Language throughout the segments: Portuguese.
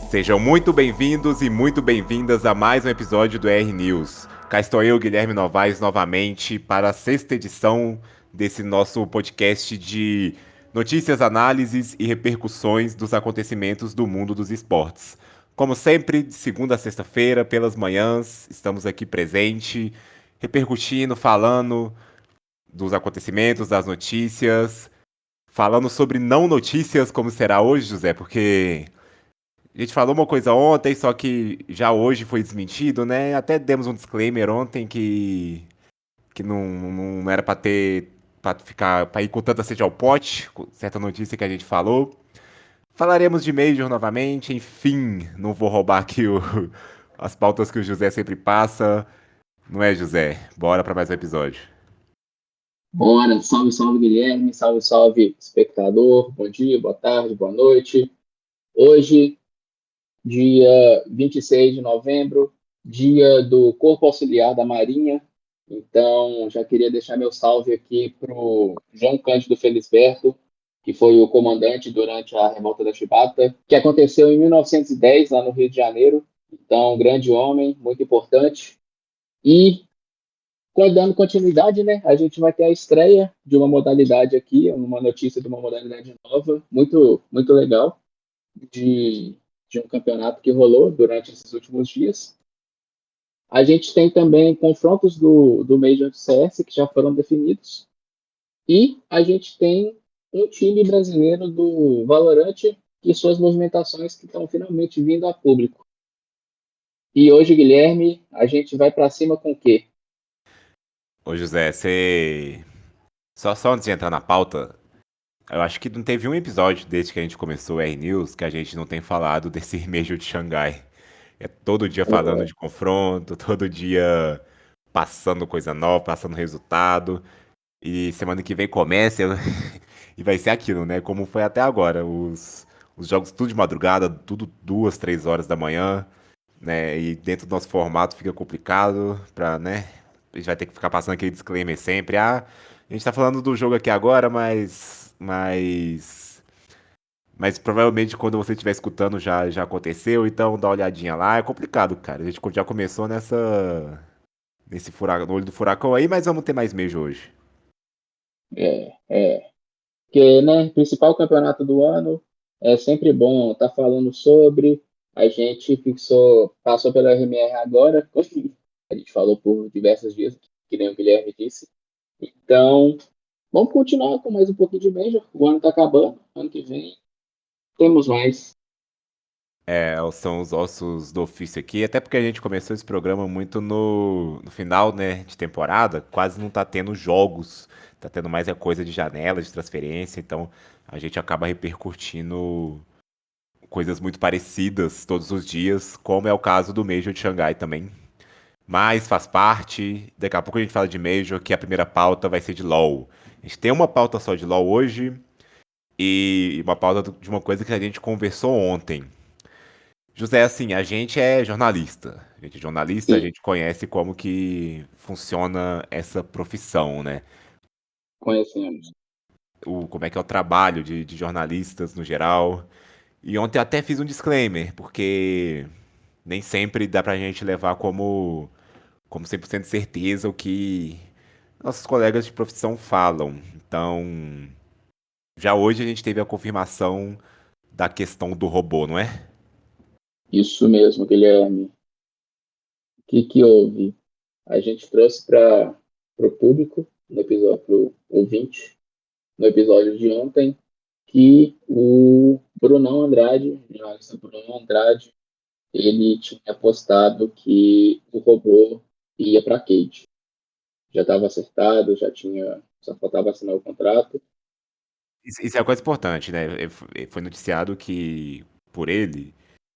Sejam muito bem-vindos e muito bem-vindas a mais um episódio do R News. Cá estou eu, Guilherme Novaes, novamente para a sexta edição desse nosso podcast de notícias, análises e repercussões dos acontecimentos do mundo dos esportes. Como sempre, de segunda a sexta-feira, pelas manhãs, estamos aqui presente, repercutindo, falando dos acontecimentos, das notícias, falando sobre não notícias, como será hoje, José, porque a gente falou uma coisa ontem, só que já hoje foi desmentido, né? Até demos um disclaimer ontem que não era pra ter, pra ficar, pra ir com tanta sede ao pote, com certa notícia que a gente falou. Falaremos de Major novamente, enfim, não vou roubar aqui as pautas que o José sempre passa. Não é, José? Bora pra mais um episódio. Bora, salve, salve Guilherme, salve, salve espectador, bom dia, boa tarde, boa noite. Hoje, dia 26 de novembro, dia do Corpo Auxiliar da Marinha. Então, já queria deixar meu salve aqui para o João Cândido Felisberto, que foi o comandante durante a Revolta da Chibata, que aconteceu em 1910, lá no Rio de Janeiro. Então, grande homem, muito importante. E dando continuidade, né? A gente vai ter a estreia de uma modalidade aqui, uma notícia de uma modalidade nova, muito, muito legal, de, de um campeonato que rolou durante esses últimos dias. A gente tem também confrontos do Major CS que já foram definidos. E a gente tem um time brasileiro do Valorant e suas movimentações que estão finalmente vindo a público. E hoje, Guilherme, a gente vai para cima com o quê? Ô, José, você. Só antes de entrar na pauta, eu acho que não teve um episódio desde que a gente começou o R News que a gente não tem falado desse Major de Xangai. É todo dia falando de confronto, todo dia passando coisa nova, passando resultado. E semana que vem começa e vai ser aquilo, né? Como foi até agora. Os jogos tudo de madrugada, tudo 2, 3 horas da manhã, né? E dentro do nosso formato fica complicado pra, né? A gente vai ter que ficar passando aquele disclaimer sempre. Ah, a gente tá falando do jogo aqui agora, mas provavelmente quando você estiver escutando já aconteceu, então dá uma olhadinha lá. É complicado, cara. A gente já começou nesse furacão, no olho do furacão aí, mas vamos ter mais mês hoje. É. Porque, né, principal campeonato do ano, é sempre bom estar falando sobre. A gente passou pela RMR agora, a gente falou por diversos dias, que nem o Guilherme disse. Então, vamos continuar com mais um pouquinho de Major. O ano está acabando, ano que vem temos mais. É, são os ossos do ofício aqui, até porque a gente começou esse programa muito no final, né, de temporada, quase não tá tendo jogos, tá tendo mais coisa de janela, de transferência, então a gente acaba repercutindo coisas muito parecidas todos os dias, como é o caso do Major de Xangai também. Mas faz parte, daqui a pouco a gente fala de Major, que a primeira pauta vai ser de LoL. A gente tem uma pauta só de LoL hoje, e uma pauta de uma coisa que a gente conversou ontem. José, assim, a gente é jornalista. A gente é jornalista, a E gente conhece como que funciona essa profissão, né? conhecemos. Como é que é o trabalho de jornalistas no geral. E ontem eu até fiz um disclaimer, porque nem sempre dá pra gente levar como 100% de certeza o que nossos colegas de profissão falam. Então, já hoje a gente teve a confirmação da questão do robô, não é? Isso mesmo, Guilherme. O que houve? A gente trouxe para o público, no episódio, para o ouvinte, no episódio de ontem, que o Brunão Andrade, o jornalista Brunão Andrade, ele tinha postado que o robô ia para Kate. Já estava acertado, só faltava assinar o contrato. Isso é uma coisa importante, né? Foi noticiado que, por ele,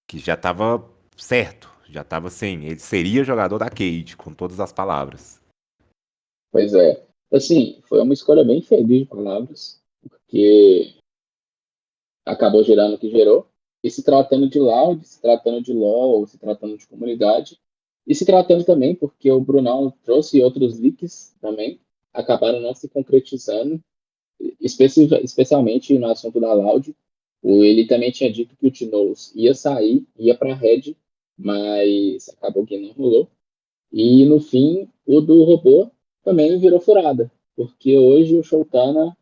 que já estava certo, já estava assim, ele seria jogador da Cade, com todas as palavras. Pois é, assim, foi uma escolha bem feliz de palavras, porque acabou gerando o que gerou. E se tratando de Loud, se tratando de LoL, se tratando de comunidade, e se tratando também, porque o Brunão trouxe outros leaks também, acabaram não se concretizando, especialmente no assunto da Loud. Ele também tinha dito que o Tinoz ia sair, ia para a Red, mas acabou que não rolou. E no fim, o do robô também virou furada, porque hoje o Showtana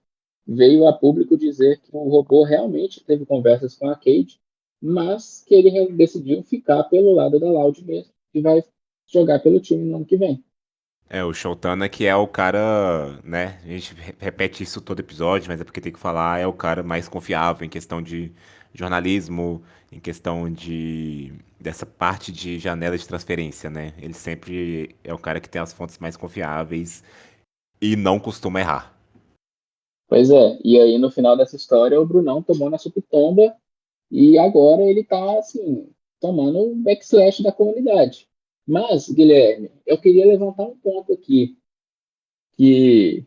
veio a público dizer que o robô realmente teve conversas com a Cade, mas que ele decidiu ficar pelo lado da Loud mesmo, e vai jogar pelo time no ano que vem. O Shotana que é o cara, né? A gente repete isso todo episódio, mas é porque tem que falar, é o cara mais confiável em questão de jornalismo, em questão de dessa parte de janela de transferência, né? Ele sempre é o cara que tem as fontes mais confiáveis e não costuma errar. Pois é, e aí no final dessa história o Brunão tomou na supitomba e agora ele tá assim, tomando o backslash da comunidade. Mas, Guilherme, eu queria levantar um ponto aqui, que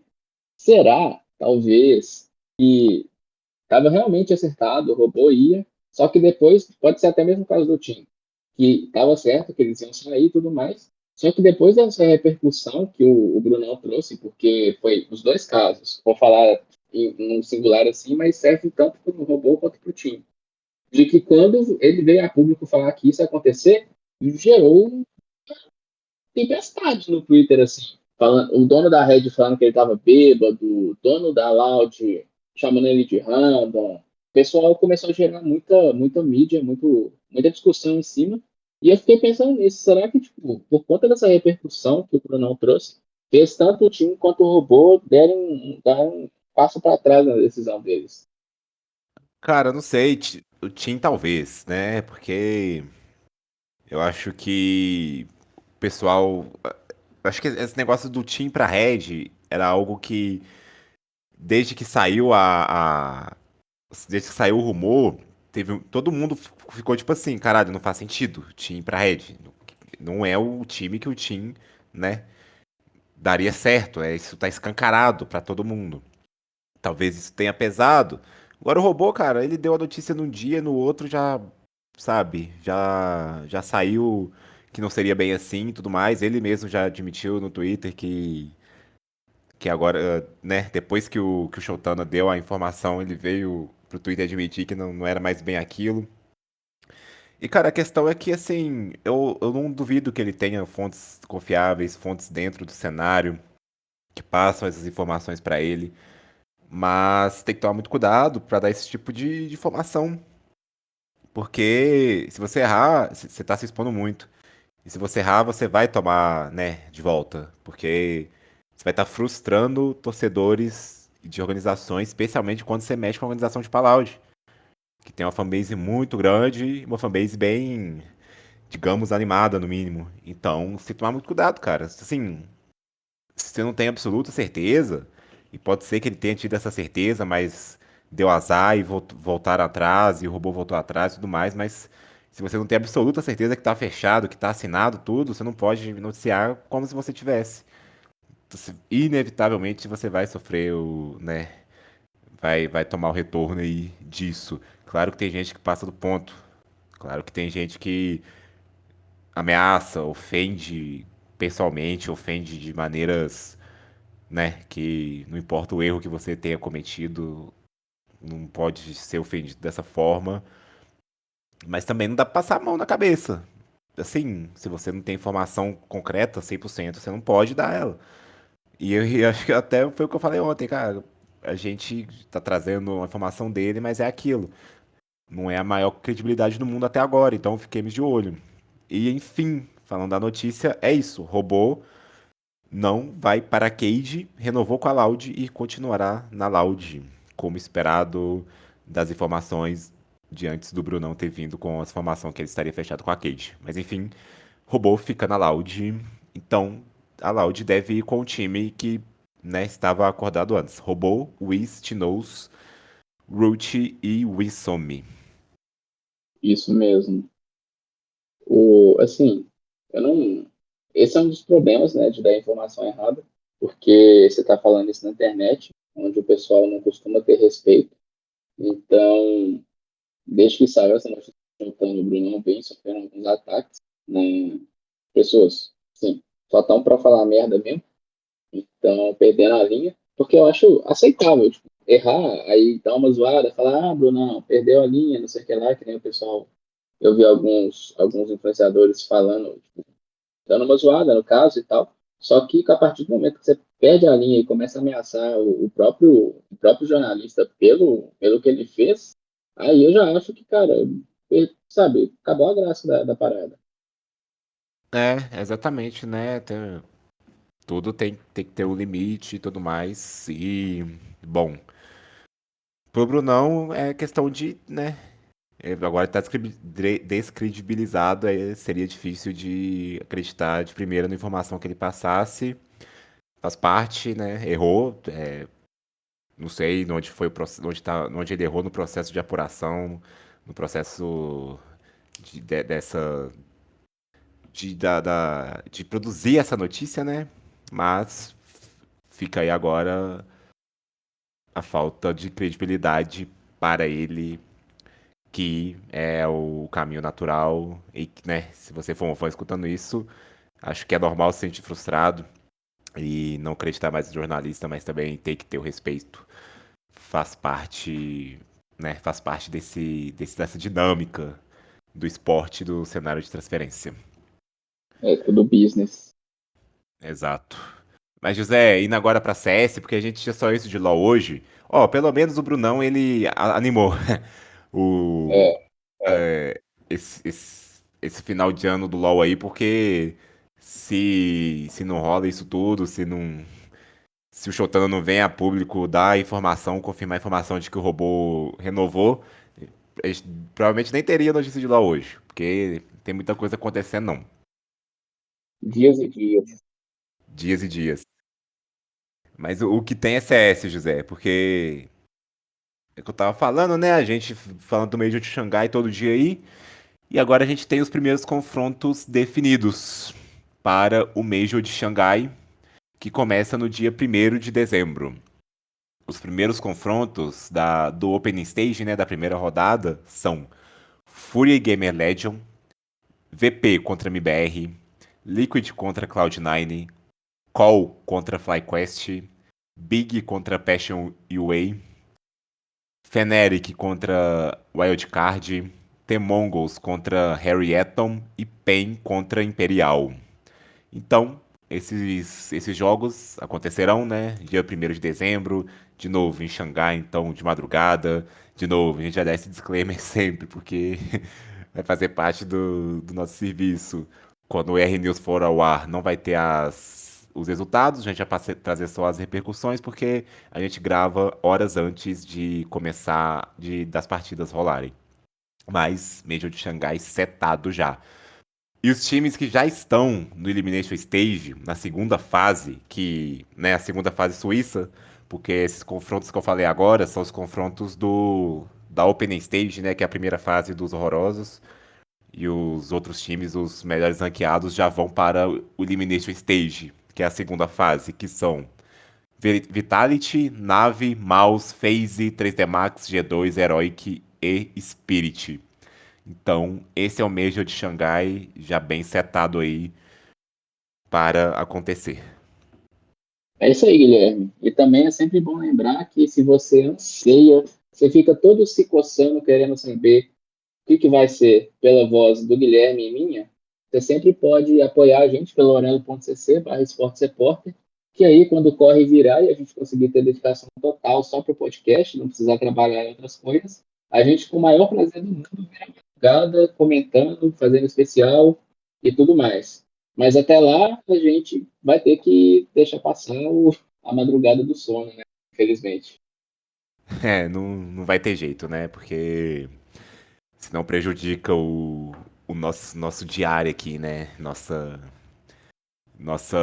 será, talvez, que estava realmente acertado, o robô ia, só que depois, pode ser até mesmo o caso do Tim, que estava certo, que eles iam sair e tudo mais, só que depois dessa repercussão que o Brunão trouxe, porque foi os dois casos, vou falar em um singular assim, mas serve tanto para o robô quanto para o Tim, de que quando ele veio a público falar que isso ia acontecer, gerou tempestade no Twitter, assim. Falando, o dono da Red falando que ele tava bêbado, o dono da Loud chamando ele de random. O pessoal começou a gerar muita mídia, muita discussão em cima. E eu fiquei pensando nisso. Será que, tipo, por conta dessa repercussão que o Brunão trouxe, fez tanto o time quanto o robô deram um passo para trás na decisão deles? Cara, eu não sei, o Tim talvez, né? Porque eu acho que o pessoal. Acho que esse negócio do Tim pra Red era algo que, desde que saiu desde que saiu o rumor, todo mundo ficou tipo assim, caralho, não faz sentido Tim pra Red. Não é o time que o Tim, né, daria certo. Isso tá escancarado pra todo mundo. Talvez isso tenha pesado. Agora o robô, cara, ele deu a notícia num dia, no outro já, sabe, já saiu que não seria bem assim e tudo mais. Ele mesmo já admitiu no Twitter que agora, né, depois que o Shotana deu a informação, ele veio pro Twitter admitir que não era mais bem aquilo. E, cara, a questão é que, assim, eu não duvido que ele tenha fontes confiáveis, fontes dentro do cenário, que passam essas informações pra ele, mas tem que tomar muito cuidado pra dar esse tipo de informação, porque se você errar, você tá se expondo muito. E se você errar, você vai tomar, né, de volta, porque você vai estar frustrando torcedores de organizações, especialmente quando você mexe com a organização de Paloud, que tem uma fanbase muito grande, uma fanbase bem, digamos, animada no mínimo. Então, se tomar muito cuidado, cara. Assim, se você não tem absoluta certeza, e pode ser que ele tenha tido essa certeza, mas deu azar e voltaram atrás, e o robô voltou atrás e tudo mais, mas se você não tem absoluta certeza que tá fechado, que tá assinado tudo, você não pode noticiar como se você tivesse. Então, inevitavelmente você vai sofrer né, vai tomar o retorno aí disso. Claro que tem gente que passa do ponto. Claro que tem gente que ameaça, ofende pessoalmente, ofende de maneiras, né, que não importa o erro que você tenha cometido, não pode ser ofendido dessa forma, mas também não dá pra passar a mão na cabeça. Assim, se você não tem informação concreta, 100%, você não pode dar ela. E acho que até foi o que eu falei ontem, cara. A gente tá trazendo a informação dele, mas é aquilo. Não é a maior credibilidade do mundo até agora, então fiquemos de olho. E enfim, falando da notícia, é isso. Robô não vai para a Cade, renovou com a Loud e continuará na Loud, como esperado das informações de antes do Brunão ter vindo com a informação que ele estaria fechado com a Cade. Mas enfim, Robô fica na Loud, então a Loud deve ir com o time que, né, estava acordado antes. Robô, Wiz, Tinoz, Root e Wissomi. Isso mesmo. Assim, eu não. Esse é um dos problemas, né, de dar informação errada, porque você está falando isso na internet, onde o pessoal não costuma ter respeito. Então, desde que saiu essa notícia, o Bruno vem sofrendo alguns ataques, né, pessoas, sim, só estão para falar merda mesmo, então perdendo a linha, porque eu acho aceitável. Tipo, errar, aí dá uma zoada, fala, ah, Brunão, perdeu a linha, não sei o que lá, que nem o pessoal. Eu vi alguns influenciadores falando, tipo, dando uma zoada no caso e tal. Só que a partir do momento que você perde a linha e começa a ameaçar o próprio jornalista pelo que ele fez, aí eu já acho que, cara, sabe, acabou a graça da parada. É, exatamente, né? Tudo tem que ter um limite e tudo mais. E, bom, pro Brunão é questão de, né? Agora tá descredibilizado, aí seria difícil de acreditar de primeira na informação que ele passasse. Faz parte, né? Errou. Não sei onde foi onde ele errou no processo de apuração, no processo dessa de produzir essa notícia, né? Mas fica aí agora a falta de credibilidade para ele, que é o caminho natural. E, né, se você for um fã escutando isso, acho que é normal se sentir frustrado e não acreditar mais no jornalista, mas também tem que ter o respeito. Faz parte, né? Faz parte dessa dinâmica do esporte, do cenário de transferência. É tudo business. Exato. Mas, José, indo agora pra CS, porque a gente tinha só isso de LoL hoje. Ó, pelo menos o Brunão, ele animou o, É, é. esse final de ano do LoL aí, porque se não rola isso tudo, se o Shotano não vem a público dar a informação, confirmar a informação de que o robô renovou, a gente provavelmente nem teria notícia de LoL hoje, porque tem muita coisa acontecendo, não. Dias e dias. Dias e dias. Mas o que tem é CS, José, porque é o que eu tava falando, né? A gente falando do Major de Xangai todo dia aí, e agora a gente tem os primeiros confrontos definidos para o Major de Xangai, que começa no dia 1º de dezembro. Os primeiros confrontos do Opening Stage, né, da primeira rodada, são Fury Gamer Legion, VP contra MBR, Liquid contra Cloud9, Call contra FlyQuest, Big contra Passion UA, Fnatic contra Wildcard, T-Mongols contra Harry Eton e PEN contra Imperial. Então, esses jogos acontecerão, né? Dia 1º de dezembro, de novo em Xangai, então de madrugada. De novo, a gente já dá esse disclaimer sempre, porque vai fazer parte do nosso serviço. Quando o R News for ao ar, não vai ter os resultados, a gente vai trazer só as repercussões, porque a gente grava horas antes de começar, das partidas rolarem. Mas Major de Xangai setado já. E os times que já estão no Elimination Stage, na segunda fase, que, né, a segunda fase suíça, porque esses confrontos que eu falei agora são os confrontos da Opening Stage, né, que é a primeira fase dos horrorosos, e os outros times, os melhores ranqueados, já vão para o Elimination Stage, que é a segunda fase, que são Vitality, Nave, Mouse, FaZe, 3D Max, G2, Heroic e Spirit. Então, esse é o Major de Xangai, já bem setado aí para acontecer. É isso aí, Guilherme. E também é sempre bom lembrar que se você anseia, você fica todo se coçando, querendo saber o que vai ser pela voz do Guilherme e minha, você sempre pode apoiar a gente pelo orelo.cc/esportesrepórter, que aí quando corre virar e a gente conseguir ter dedicação total só para o podcast, não precisar trabalhar em outras coisas, a gente com o maior prazer do mundo vira madrugada, comentando, fazendo especial e tudo mais. Mas até lá a gente vai ter que deixar passar a madrugada do sono, né? Infelizmente. É, não vai ter jeito, né? Porque senão prejudica o nosso diário aqui, né? Nossa, nosso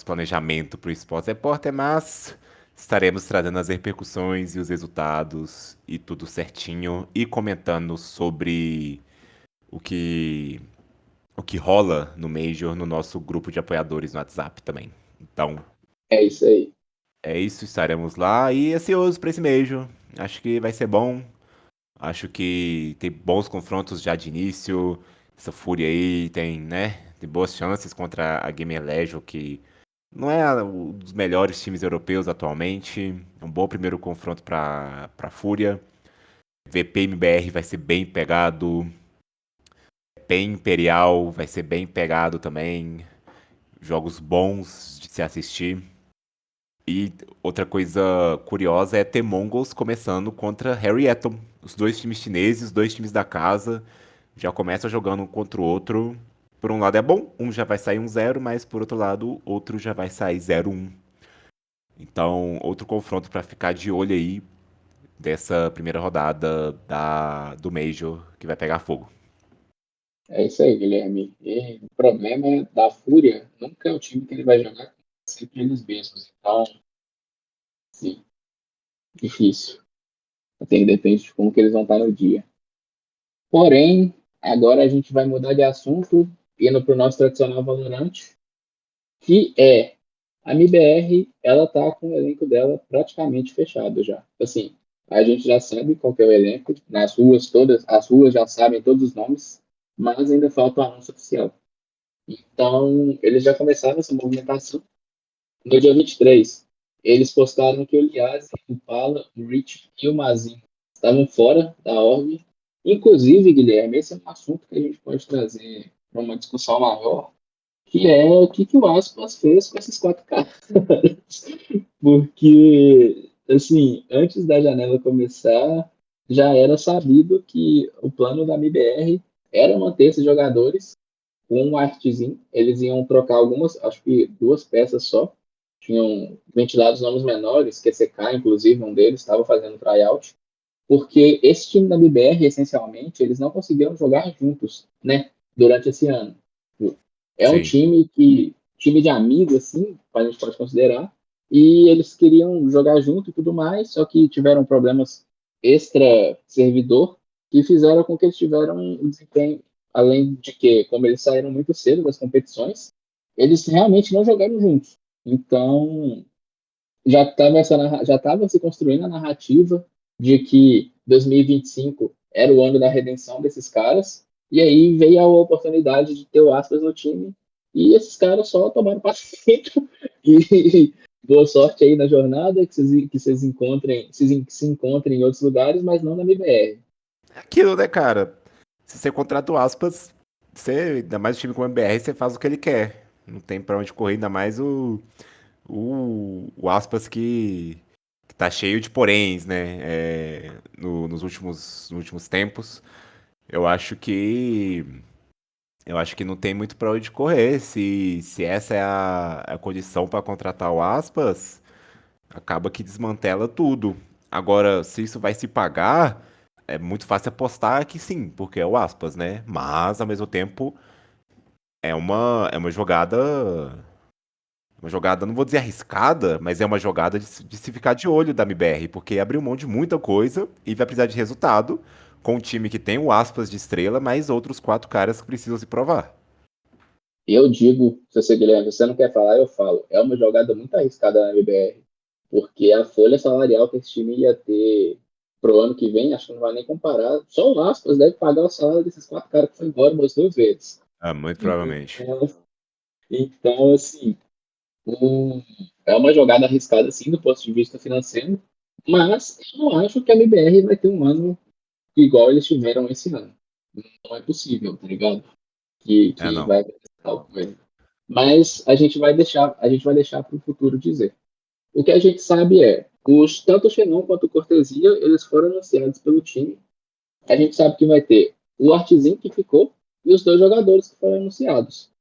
planejamento para o Esporte Repórter, mas estaremos trazendo as repercussões e os resultados e tudo certinho e comentando sobre o que o que rola no Major no nosso grupo de apoiadores no WhatsApp também. Então, É isso aí. é isso, estaremos lá e ansioso para esse Major. Acho que vai ser bom. Acho que tem bons confrontos já de início. Essa Fúria aí tem, né? Tem boas chances contra a Gamer Legion, que não é um dos melhores times europeus atualmente. É um bom primeiro confronto para Fúria. VP MBR vai ser bem pegado. PEN Imperial vai ser bem pegado também. Jogos bons de se assistir. E outra coisa curiosa é ter Mongols começando contra Harry Eton. Os dois times chineses, os dois times da casa, já começam jogando um contra o outro. Por um lado é bom, um já vai sair 1-0, mas por outro lado, outro já vai sair 0-1. Então, outro confronto para ficar de olho aí dessa primeira rodada do Major que vai pegar fogo. É isso aí, Guilherme. E o problema da Fúria nunca é o time que ele vai jogar, sempre eles mesmos. Então, sim, difícil. Até depende de como que eles vão estar no dia. Porém, agora a gente vai mudar de assunto, indo para o nosso tradicional Valorant, que é a MBR, ela tá com o elenco dela praticamente fechado já. Assim, a gente já sabe qual que é o elenco, nas ruas todas, as ruas já sabem todos os nomes, mas ainda falta o anúncio oficial. Então, eles já começaram essa movimentação. No dia 23, eles postaram que o Liaz, o Pala, o Rich e o Mazin estavam fora da org. Inclusive, Guilherme, esse é um assunto que a gente pode trazer para uma discussão maior, que é o que o Aspas fez com esses quatro caras. Porque, assim, antes da janela começar, já era sabido que o plano da MBR era manter esses jogadores com um artezinho. Eles iam trocar algumas, acho que duas peças só. Tinham ventilado os nomes menores, QCK, inclusive, um deles, estava fazendo tryout. Porque esse time da MBR, essencialmente, eles não conseguiram jogar juntos, né? Durante esse ano. É um Sim. time de amigo, assim, a gente pode considerar, e eles queriam jogar junto e tudo mais, só que tiveram problemas extra-servidor que fizeram com que eles tiveram um desempenho, além de que, como eles saíram muito cedo das competições, eles realmente não jogaram juntos. Então, já estava se construindo a narrativa de que 2025 era o ano da redenção desses caras, e aí veio a oportunidade de ter o Aspas no time, e esses caras só tomaram paciência. E boa sorte aí na jornada, que vocês se encontrem em outros lugares, mas não na MBR. É aquilo, né, cara? Se você contrata o Aspas, você, ainda mais o time com o MBR, você faz o que ele quer. Não tem pra onde correr, ainda mais o Aspas que tá cheio de poréns, né? Nos últimos tempos. Eu acho que. Eu acho que não tem muito pra onde correr. Se essa é a condição pra contratar o Aspas, acaba que desmantela tudo. Agora, se isso vai se pagar, é muito fácil apostar que sim, porque é o Aspas, né? Mas, ao mesmo tempo, é uma jogada. Uma jogada, não vou dizer arriscada, mas é uma jogada de se ficar de olho da MBR, porque abriu mão de muita coisa e vai precisar de resultado com um time que tem o Aspas de estrela, mais outros quatro caras que precisam se provar. Eu digo, se você, Guilherme, você não quer falar, eu falo. É uma jogada muito arriscada na MBR, porque a folha salarial que esse time ia ter pro ano que vem, acho que não vai nem comparar. Só o Aspas deve pagar o salário desses quatro caras que foram embora umas duas vezes. Ah, muito provavelmente. Então, assim, um- é uma jogada arriscada, sim, do ponto de vista financeiro, mas eu não acho que a MBR vai ter um ano igual eles tiveram esse ano. Não é possível, tá ligado? Que, É, que não. vai acontecer tal coisa. Mas a gente vai deixar para o futuro dizer. O que a gente sabe é, tanto o Xenon quanto o Cortesia, eles foram anunciados pelo time. A gente sabe que vai ter o Artzinho que ficou e os dois jogadores que foram anunciados.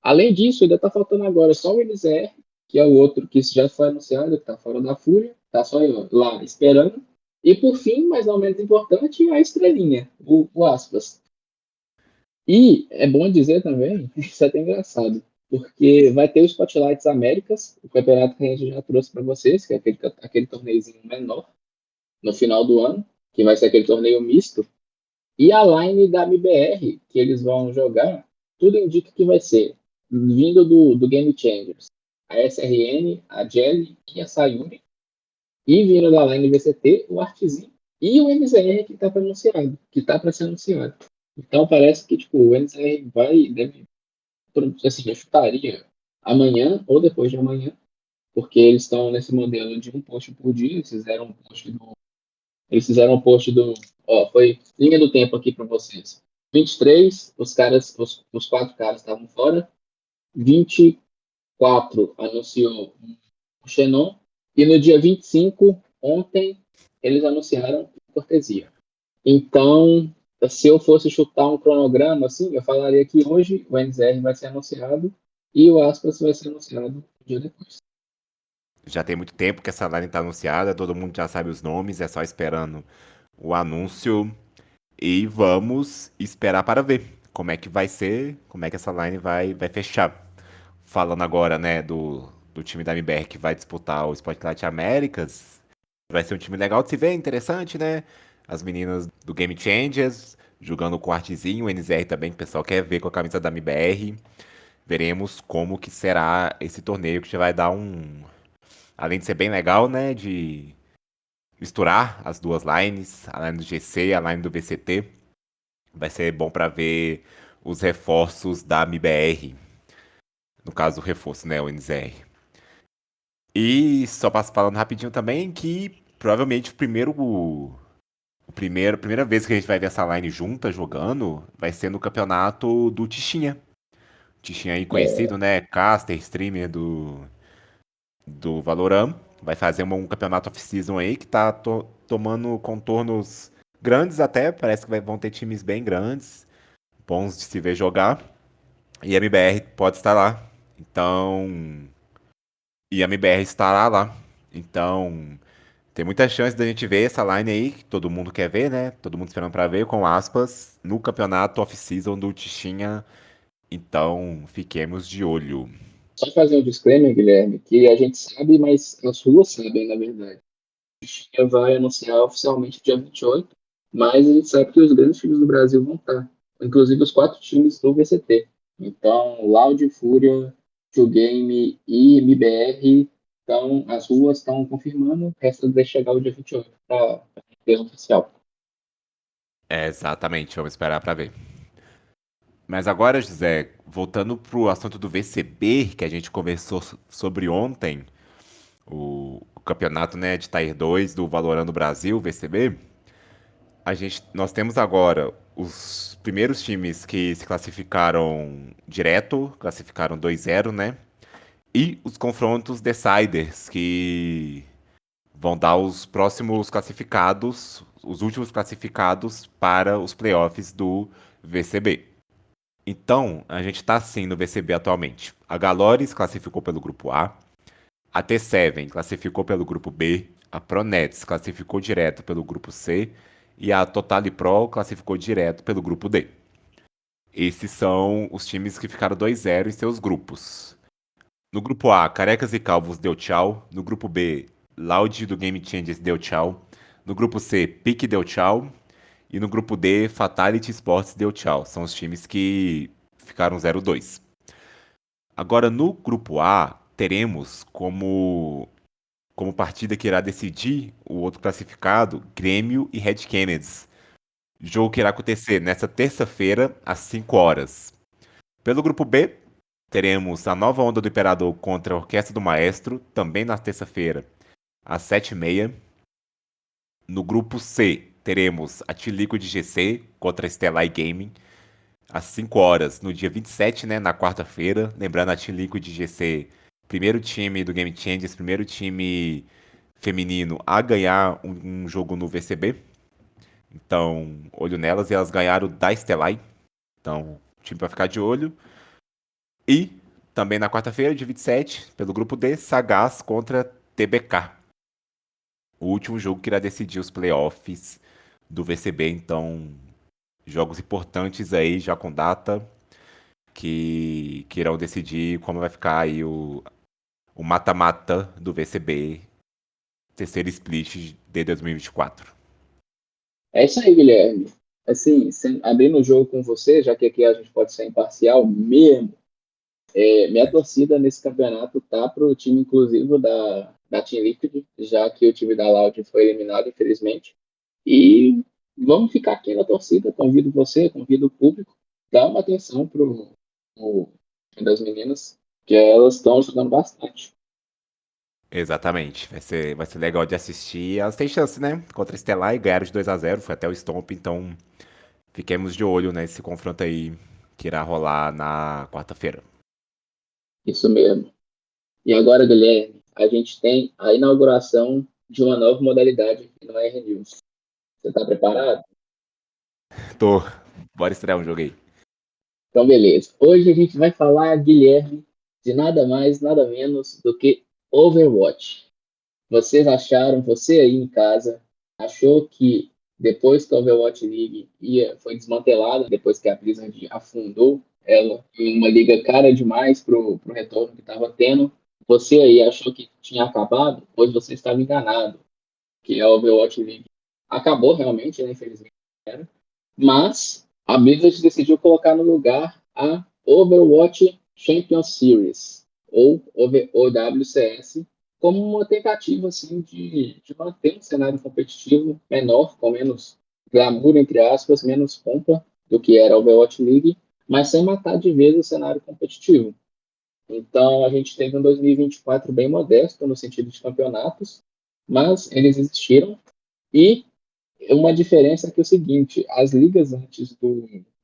Além disso, ainda está faltando agora só o NZR, que é o outro que já foi anunciado, que está fora da Fúria, está só lá esperando. E por fim, mas não menos importante, a estrelinha, o Aspas. E é bom dizer também, isso é até engraçado, porque vai ter o Spotlights Américas, o campeonato que a gente já trouxe para vocês, que é aquele torneiozinho menor, no final do ano, que vai ser aquele torneio misto, e a line da MBR, que eles vão jogar, tudo indica que vai ser vindo do Game Changers, a SRN, a Jelly e a Sayuri, e vindo da line VCT, o Artzinho e o NZR que está para anunciado, que está para ser anunciado. Então parece que tipo, o NZR deve, assim, eu chutaria amanhã ou depois de amanhã, porque eles estão nesse modelo de um post por dia. Eles fizeram um post do, ó, foi linha do tempo aqui para vocês. 23, os 4 caras estavam fora. 24 anunciou o Xenon. E no dia 25, ontem, eles anunciaram cortesia. Então, se eu fosse chutar um cronograma, assim, eu falaria que hoje o NZR vai ser anunciado e o Aspas vai ser anunciado um dia depois. Já tem muito tempo que essa line tá anunciada, todo mundo já sabe os nomes, é só esperando o anúncio. E vamos esperar para ver como é que vai ser, como é que essa line vai fechar. Falando agora, né, do time da MBR que vai disputar o Spotlight Américas, vai ser um time legal de se ver, interessante, né? As meninas do Game Changers jogando com o artezinho, o NZR também, que o pessoal quer ver com a camisa da MBR. Veremos como que será esse torneio que já vai dar um, além de ser bem legal, né, de misturar as duas lines, a line do GC e a line do VCT. Vai ser bom para ver os reforços da MBR. No caso, o reforço, né? O NZR. E só passo falando rapidinho também que provavelmente a primeira vez que a gente vai ver essa line junta jogando vai ser no campeonato do Tichinha. Tichinha aí É, conhecido, né? Caster, streamer do Valorant. Vai fazer um campeonato off-season aí que tá tomando contornos grandes até. Parece que vão ter times bem grandes, bons de se ver jogar. E a MBR pode estar lá. Então. E a MBR estará lá. Então. Tem muita chance da gente ver essa line aí, que todo mundo quer ver, né? Todo mundo esperando pra ver, com aspas, no campeonato off-season do Tichinha. Então, fiquemos de olho. só fazer um disclaimer, Guilherme, que a gente sabe, mas as ruas sabem, na verdade. A China vai anunciar oficialmente dia 28, mas a gente sabe que os grandes times do Brasil vão estar, inclusive os 4 times do VCT. Então, Loud, Fúria, True Game e MBR, então as ruas estão confirmando, resta de chegar o dia 28 para ter oficial. É, exatamente, vamos esperar pra ver. Mas agora, José, voltando pro assunto do VCB, que a gente conversou sobre ontem, o campeonato, né, de Tier 2 do Valorant do Brasil, VCB. Nós temos agora os primeiros times que se classificaram direto, classificaram 2-0, né? E os confrontos deciders, que vão dar os próximos classificados, os últimos classificados para os playoffs do VCB. Então, a gente está assim no VCB atualmente. A Galores classificou pelo grupo A T7 classificou pelo grupo B, a Pronets classificou direto pelo grupo C e a Totali Pro classificou direto pelo grupo D. Esses são os times que ficaram 2-0 em seus grupos. No grupo A, Carecas e Calvos deu tchau. No grupo B, Loud do Game Changers deu tchau. No grupo C, Pique deu tchau. E no grupo D, Fatality Sports deu tchau. São os times que ficaram 0-2. Agora, no grupo A, teremos como partida que irá decidir o outro classificado, Grêmio e Red Kennedy. Jogo que irá acontecer nesta terça-feira, às 5 horas. Pelo grupo B, teremos a nova onda do Imperador contra a Orquestra do Maestro, também na terça-feira, às 7h30. No grupo C, teremos a Tilico de GC contra a Stellar Gaming, às 5 horas, no dia 27, né, na quarta-feira. Lembrando, a Tilico de GC, primeiro time do Game Changers, primeiro time feminino a ganhar um jogo no VCB. Então, olho nelas, e elas ganharam da Stellar. Então, o time para ficar de olho. E também na quarta-feira, dia 27, pelo grupo D, Sagaz contra TBK. O último jogo que irá decidir os playoffs do VCB. Então, jogos importantes aí, já com data, que irão decidir como vai ficar aí o mata-mata do VCB, terceiro split de 2024. É isso aí, Guilherme. Assim, abrindo o jogo com você, já que aqui a gente pode ser imparcial mesmo, minha torcida nesse campeonato tá pro time inclusivo da Team Liquid, já que o time da Loud foi eliminado, infelizmente. E vamos ficar aqui na torcida. Convido você, convido o público, dá uma atenção pro time das meninas. que elas estão jogando bastante. Exatamente. Vai ser legal de assistir. Elas têm chance, né? Contra a Estelar e ganharam de 2-0, foi até o Stomp, então fiquemos de olho nesse confronto aí que irá rolar na quarta-feira. Isso mesmo. E agora, Guilherme, a gente tem a inauguração de uma nova modalidade aqui no R News. Você está preparado? Tô. Bora estrear um jogo aí. Então, beleza. Hoje a gente vai falar, Guilherme, de nada mais, nada menos do que Overwatch. Você aí em casa, achou que depois que a Overwatch League foi desmantelada, depois que a Blizzard afundou ela em uma liga cara demais pro retorno que estava tendo, você aí achou que tinha acabado, pois você estava enganado, que a Overwatch League acabou realmente, né, infelizmente, mas a Blizzard decidiu colocar no lugar a Overwatch Champions Series, ou OWCS, como uma tentativa assim, de manter um cenário competitivo menor, com menos glamour, entre aspas, menos pompa do que era a Overwatch League, mas sem matar de vez o cenário competitivo. Então, a gente teve um 2024 bem modesto no sentido de campeonatos, mas eles existiram e uma diferença é que é o seguinte, as ligas antes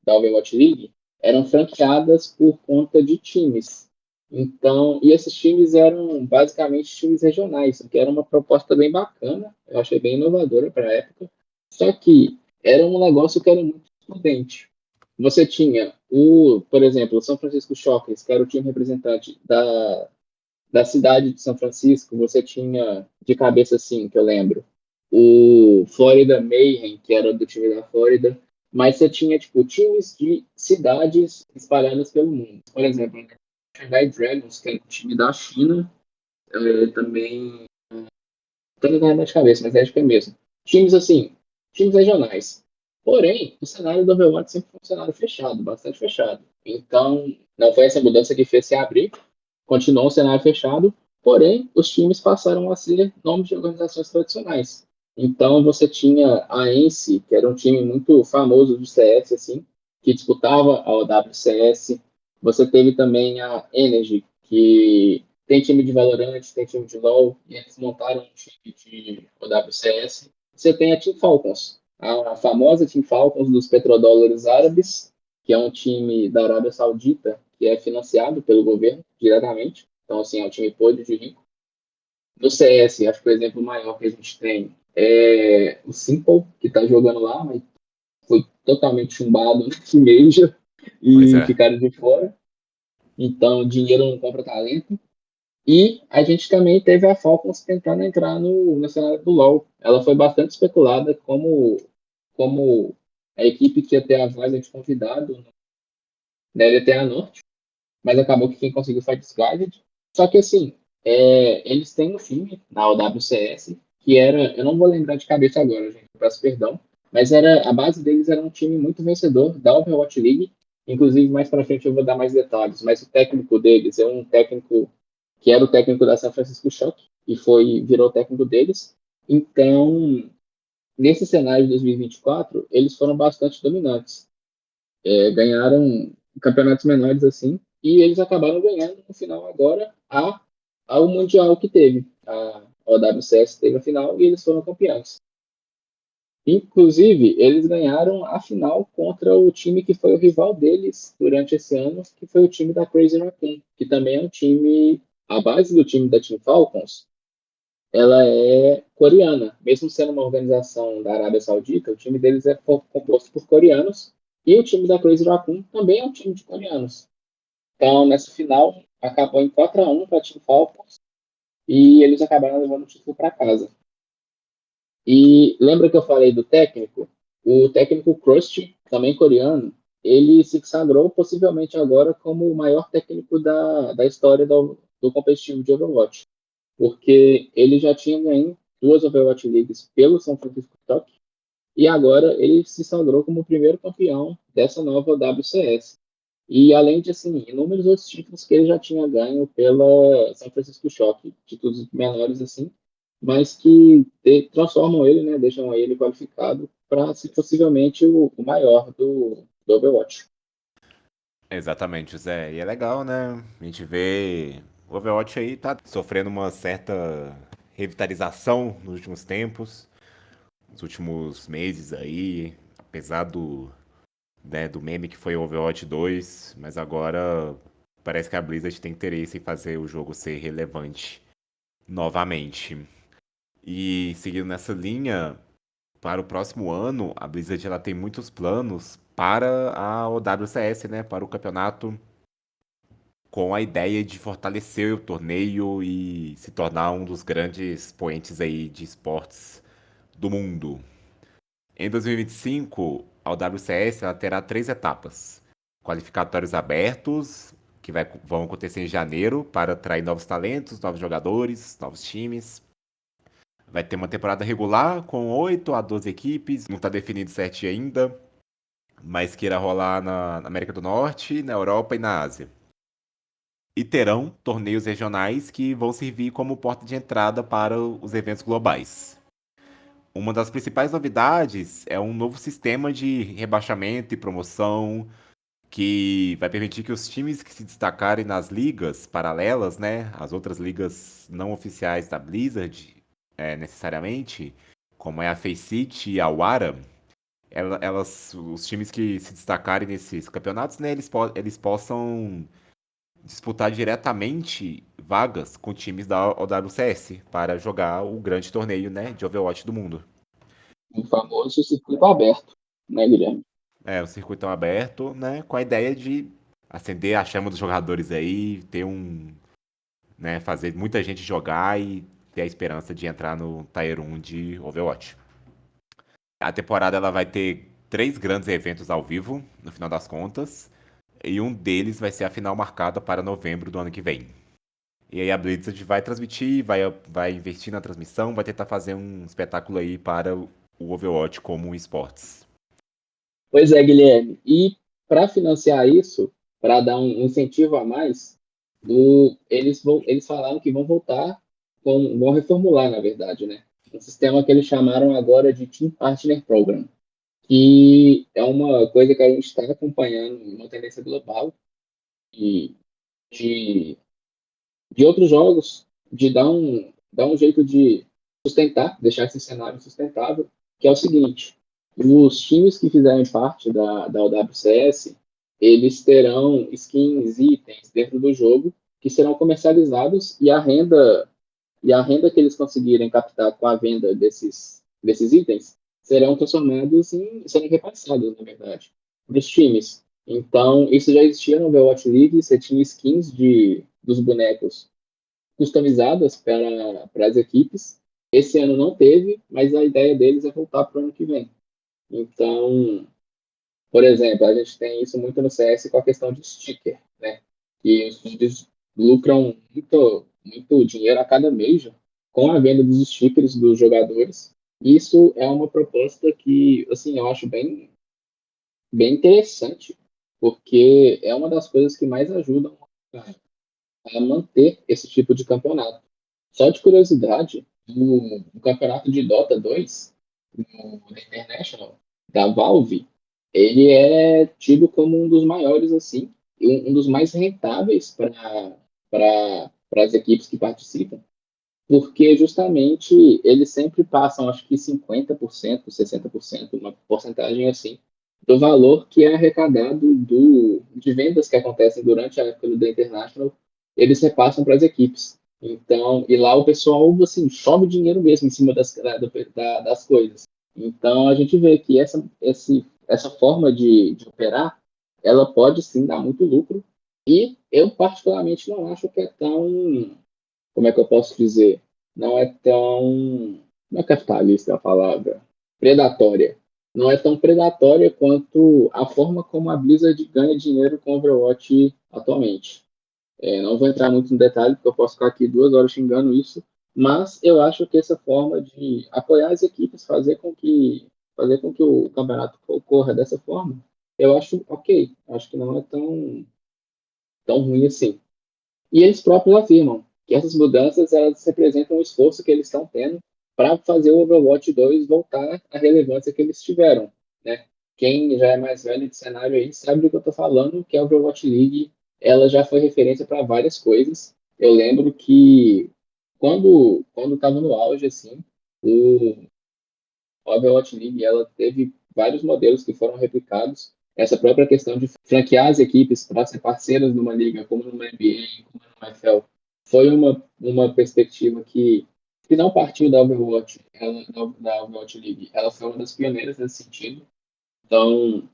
da Overwatch League eram franqueadas por conta de times. Então, e esses times eram basicamente times regionais, o que era uma proposta bem bacana, eu achei bem inovadora para a época. Só que era um negócio que era muito excludente. Você tinha por exemplo, o São Francisco Shockers, que era o time representante da cidade de São Francisco, você tinha de cabeça assim, que eu lembro, o Florida Mayhem, que era do time da Flórida, mas você tinha tipo times de cidades espalhadas pelo mundo. Por exemplo, Shanghai Dragons, que é um time da China, também tô lembrando de cabeça, mas acho que é mesmo. Times assim, times regionais. Porém, o cenário do Overwatch sempre foi um cenário fechado, bastante fechado. Então, não foi essa mudança que fez se abrir, continuou um cenário fechado, porém, os times passaram a ser nomes de organizações tradicionais. Então, você tinha a ENCE, que era um time muito famoso do CS, assim, que disputava a OWCS. Você teve também a Energy, que tem time de Valorant, tem time de LoL, e eles montaram um time de OWCS. Você tem a Team Falcons, a famosa Team Falcons dos petrodólares árabes, que é um time da Arábia Saudita, que é financiado pelo governo diretamente. Então, assim, é um time podre de rico. No CS, acho que o exemplo maior que a gente tem é o Simple, que está jogando lá, mas foi totalmente chumbado no Major Pois e é. ficaram de fora. Então, dinheiro não compra talento. E a gente também teve a Falcons tentando entrar no cenário do LoL. Ela foi bastante especulada como a equipe que ia ter a vaga de convidado da LTA Norte, mas acabou que quem conseguiu foi a Disguided. Só que assim, eles têm um time na OWCS que era, eu não vou lembrar de cabeça agora, gente, peço perdão, mas a base deles era um time muito vencedor da Overwatch League. Inclusive, mais para frente eu vou dar mais detalhes, mas o técnico deles é um técnico que era o técnico da San Francisco Shock e virou técnico deles. Então, nesse cenário de 2024, eles foram bastante dominantes. Ganharam campeonatos menores assim, e eles acabaram ganhando no final agora ao Mundial que teve. A OWCS teve a final e eles foram campeões. Inclusive, eles ganharam a final contra o time que foi o rival deles durante esse ano, que foi o time da Crazy Raccoon, que também é um time, a base do time da Team Falcons, ela é coreana. Mesmo sendo uma organização da Arábia Saudita, o time deles é composto por coreanos e o time da Crazy Raccoon também é um time de coreanos. Então, nessa final, acabou em 4-1 para a Team Falcons e eles acabaram levando o título para casa. E lembra que eu falei do técnico? O técnico Krusty, também coreano, ele se sagrou possivelmente agora como o maior técnico da história do competitivo de Overwatch, porque ele já tinha ganho duas Overwatch Leagues pelo São Francisco Shock e agora ele se sagrou como o primeiro campeão dessa nova WCS. E além de assim, inúmeros outros títulos que ele já tinha ganho pela São Francisco Shock, títulos menores assim, mas que transformam ele, né, deixam ele qualificado para ser possivelmente o maior do Overwatch. Exatamente, José. E é legal, né? A gente vê o Overwatch aí tá sofrendo uma certa revitalização nos últimos tempos, nos últimos meses aí, apesar do meme que foi o Overwatch 2, mas agora parece que a Blizzard tem interesse em fazer o jogo ser relevante novamente. E seguindo nessa linha, para o próximo ano, a Blizzard ela tem muitos planos para a OWCS, né? Para o campeonato, com a ideia de fortalecer o torneio e se tornar um dos grandes poentes aí de esportes do mundo. Em 2025, a WCS ela terá três etapas: qualificatórios abertos, que vão acontecer em janeiro para atrair novos talentos, novos jogadores, novos times. Vai ter uma temporada regular com 8 a 12 equipes, não está definido certinho ainda, mas que irá rolar na América do Norte, na Europa e na Ásia. E terão torneios regionais que vão servir como porta de entrada para os eventos globais. Uma das principais novidades é um novo sistema de rebaixamento e promoção que vai permitir que os times que se destacarem nas ligas paralelas, né, as outras ligas não oficiais da Blizzard, necessariamente, como é a Faceit e a Wara, os times que se destacarem nesses campeonatos, né, eles possam disputar diretamente vagas com times da OWCS para jogar o grande torneio, né, de Overwatch do mundo. O famoso circuito aberto, né, Guilherme? É, o circuito aberto, né, com a ideia de acender a chama dos jogadores aí, né, fazer muita gente jogar e ter a esperança de entrar no Tier 1 de Overwatch. A temporada ela vai ter três grandes eventos ao vivo, no final das contas, e um deles vai ser a final marcada para novembro do ano que vem. E aí a Blizzard vai transmitir, vai investir na transmissão, vai tentar fazer um espetáculo aí para o Overwatch como um esportes. Pois é, Guilherme. E para financiar isso, para dar um incentivo a mais, eles falaram que vão voltar, vão reformular, na verdade, né? Um sistema que eles chamaram agora de Team Partner Program, que é uma coisa que a gente está acompanhando, uma tendência global de, de, de outros jogos, de dar um jeito de sustentar, deixar esse cenário sustentável, que é o seguinte: os times que fizerem parte da OWCS, eles terão skins, itens dentro do jogo que serão comercializados e a renda que eles conseguirem captar com a venda desses itens serão transformados serão repassados, na verdade, para os times. Então, isso já existia no Overwatch League, você tinha skins dos bonecos customizadas para as equipes. Esse ano não teve, mas a ideia deles é voltar para o ano que vem. Então, por exemplo, a gente tem isso muito no CS com a questão de sticker, né? E os clubes lucram muito dinheiro a cada mês com a venda dos stickers dos jogadores. Isso é uma proposta que, assim, eu acho bem interessante, porque é uma das coisas que mais ajudam a manter esse tipo de campeonato. Só de curiosidade, o campeonato de Dota 2, no The International, da Valve, ele é tido como um dos maiores, assim, e um dos mais rentáveis para as equipes que participam, porque justamente eles sempre passam, acho que 50%, 60%, uma porcentagem assim, do valor que é arrecadado de vendas que acontecem durante a época do The International, eles repassam para as equipes. Então, e lá o pessoal, assim, chove dinheiro mesmo em cima das coisas. Então, a gente vê que essa forma de operar, ela pode sim dar muito lucro, e eu particularmente não acho que é tão, como é que eu posso dizer? Não é tão. Não é capitalista a palavra. Predatória. Não é tão predatória quanto a forma como a Blizzard ganha dinheiro com Overwatch atualmente. Não vou entrar muito no detalhe, porque eu posso ficar aqui 2 horas xingando isso, mas eu acho que essa forma de apoiar as equipes, fazer com que o campeonato ocorra dessa forma, eu acho ok. Acho que não é tão ruim assim. E eles próprios afirmam que essas mudanças elas representam o esforço que eles estão tendo para fazer o Overwatch 2 voltar à relevância que eles tiveram, né? quem já é mais velho de cenário aí sabe do que eu tô falando, que a Overwatch League, ela já foi referência para várias coisas. Eu lembro que quando estava no auge, assim, o Overwatch League, ela teve vários modelos que foram replicados. Essa própria questão de franquear as equipes para ser parceiras numa liga, como numa NBA, como numa NFL, foi uma perspectiva que não partiu da Overwatch, da Overwatch League. Ela foi uma das pioneiras nesse sentido. Então,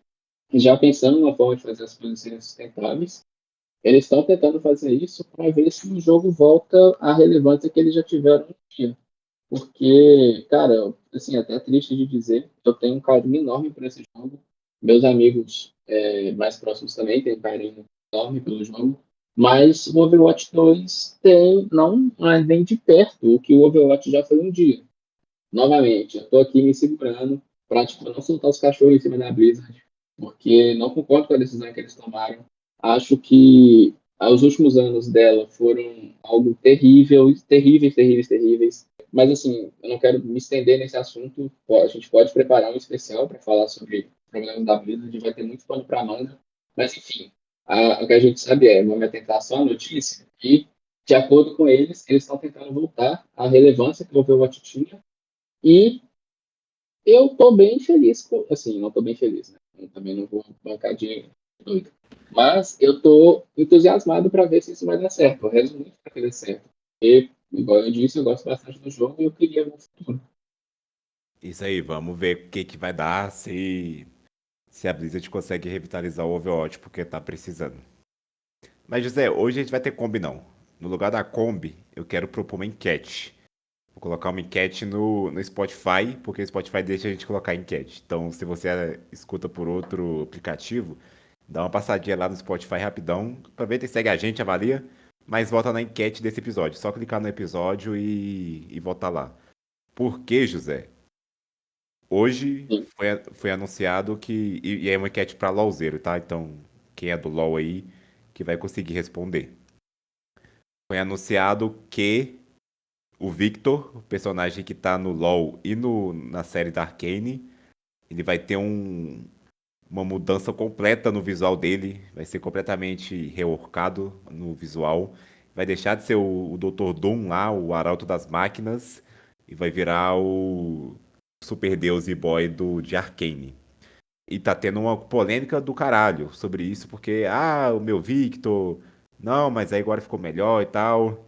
já pensando numa forma de fazer as coisas serem sustentáveis, eles estão tentando fazer isso para ver se o jogo volta à relevância que eles já tiveram no dia. Porque, cara, assim, até é triste de dizer, eu tenho um carinho enorme por esse jogo. Meus amigos mais próximos também têm um carinho enorme pelo jogo. Mas o Overwatch 2 não é nem de perto o que o Overwatch já foi um dia. Novamente, eu tô aqui me segurando para tipo, não soltar os cachorros em cima da Blizzard, porque não concordo com a decisão que eles tomaram. Acho que os últimos anos dela foram algo terrível, terríveis, terríveis, terríveis. Mas assim, eu não quero me estender nesse assunto. A gente pode preparar um especial para falar sobre o problema da Blizzard, vai ter muito pano para manga. Mas enfim, o que a gente sabe vamos atentar só a notícia, e de acordo com eles estão tentando voltar à relevância que o Overwatch tinha e eu tô bem feliz com. Assim, não tô bem feliz, né? Eu também não vou bancar dinheiro doido. Mas eu tô entusiasmado para ver se isso vai dar certo. Eu rezo muito para que dê certo. E, igual eu disse, eu gosto bastante do jogo e eu queria ver o futuro. Isso aí, vamos ver o que que vai dar se a Blizzard consegue revitalizar o Overwatch, porque tá precisando. Mas, José, hoje a gente vai ter Kombi não. No lugar da Kombi, eu quero propor uma enquete. Vou colocar uma enquete no Spotify, porque o Spotify deixa a gente colocar enquete. Então, se você escuta por outro aplicativo, dá uma passadinha lá no Spotify rapidão. Aproveita e segue a gente, avalia, mas volta na enquete desse episódio. Só clicar no episódio e voltar lá. Por que, José? Hoje Sim. foi anunciado que. E é uma enquete pra LOLzeiro, tá? Então, quem é do LOL aí, que vai conseguir responder. Foi anunciado que o Victor, o personagem que tá no LoL e na série da Arcane, ele vai ter uma mudança completa no visual dele, vai ser completamente reworkado no visual, vai deixar de ser o Dr. Doom lá, o Arauto das Máquinas, e vai virar o Super Deus e Boy de Arcane. E tá tendo uma polêmica do caralho sobre isso, porque, o meu Victor, não, mas aí agora ficou melhor e tal.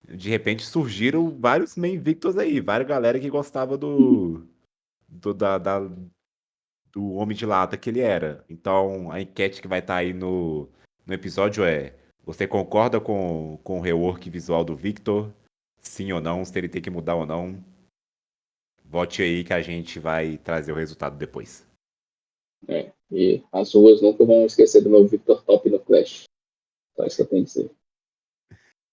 De repente surgiram vários main Victors aí, várias galera que gostava do, da, da- do Homem de Lata que ele era. Então a enquete que vai estar aí no episódio é: você concorda com o rework visual do Victor? Sim ou não? Se ele tem que mudar ou não? Vote aí que a gente vai trazer o resultado depois. E as ruas nunca vão esquecer do meu Victor Top no Clash. Só isso que eu tenho que dizer.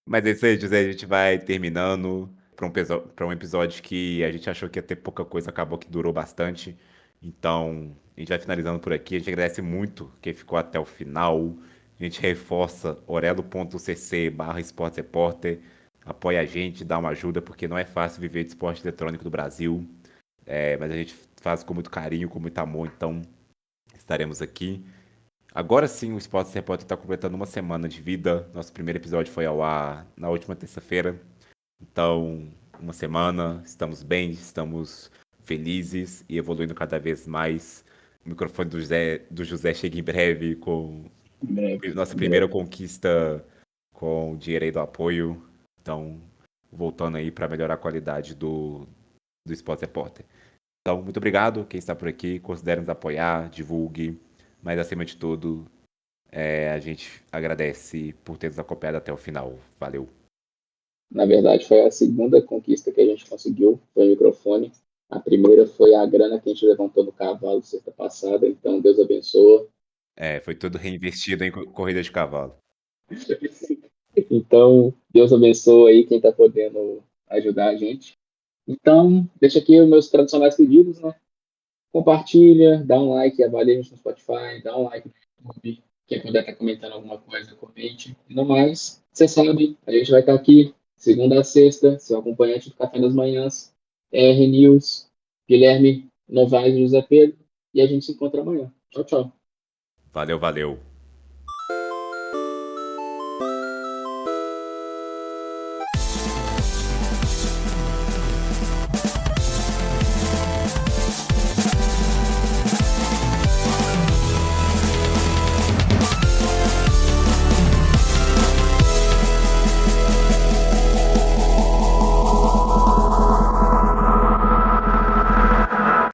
Mas é isso aí, José, a gente vai terminando para um episódio que a gente achou que ia ter pouca coisa, acabou que durou bastante. Então, a gente vai finalizando por aqui. A gente agradece muito quem ficou até o final. A gente reforça orelo.cc/esportesrepórter. Apoia a gente, dá uma ajuda, porque não é fácil viver de esporte eletrônico do Brasil. Mas a gente faz com muito carinho, com muito amor, então estaremos aqui. Agora sim, o Esporte Repórter está completando uma semana de vida. Nosso primeiro episódio foi ao ar na última terça-feira. Então, uma semana, estamos bem, estamos felizes e evoluindo cada vez mais. O microfone do José chega em breve com Em breve, nossa em primeira breve. conquista com o dinheiro aí do apoio. Então, voltando aí para melhorar a qualidade do Esporte Repórter. Então, muito obrigado quem está por aqui. Considere nos apoiar, divulgue. Mas, acima de tudo, a gente agradece por ter nos acompanhado até o final. Valeu. Na verdade, foi a segunda conquista que a gente conseguiu, foi o microfone. A primeira foi a grana que a gente levantou no cavalo sexta passada, então Deus abençoa. Foi tudo reinvestido em corrida de cavalo. Então, Deus abençoe aí quem está podendo ajudar a gente. Então, deixa aqui os meus tradicionais pedidos, né? Compartilha, dá um like, avalia a gente no Spotify, dá um like no YouTube. Quem puder estar comentando alguma coisa, comente. E no mais, você sabe, a gente vai estar aqui segunda a sexta, seu acompanhante do Café das Manhãs, R News, Guilherme Novaes e José Pedro. e a gente se encontra amanhã. Tchau, tchau. Valeu, valeu.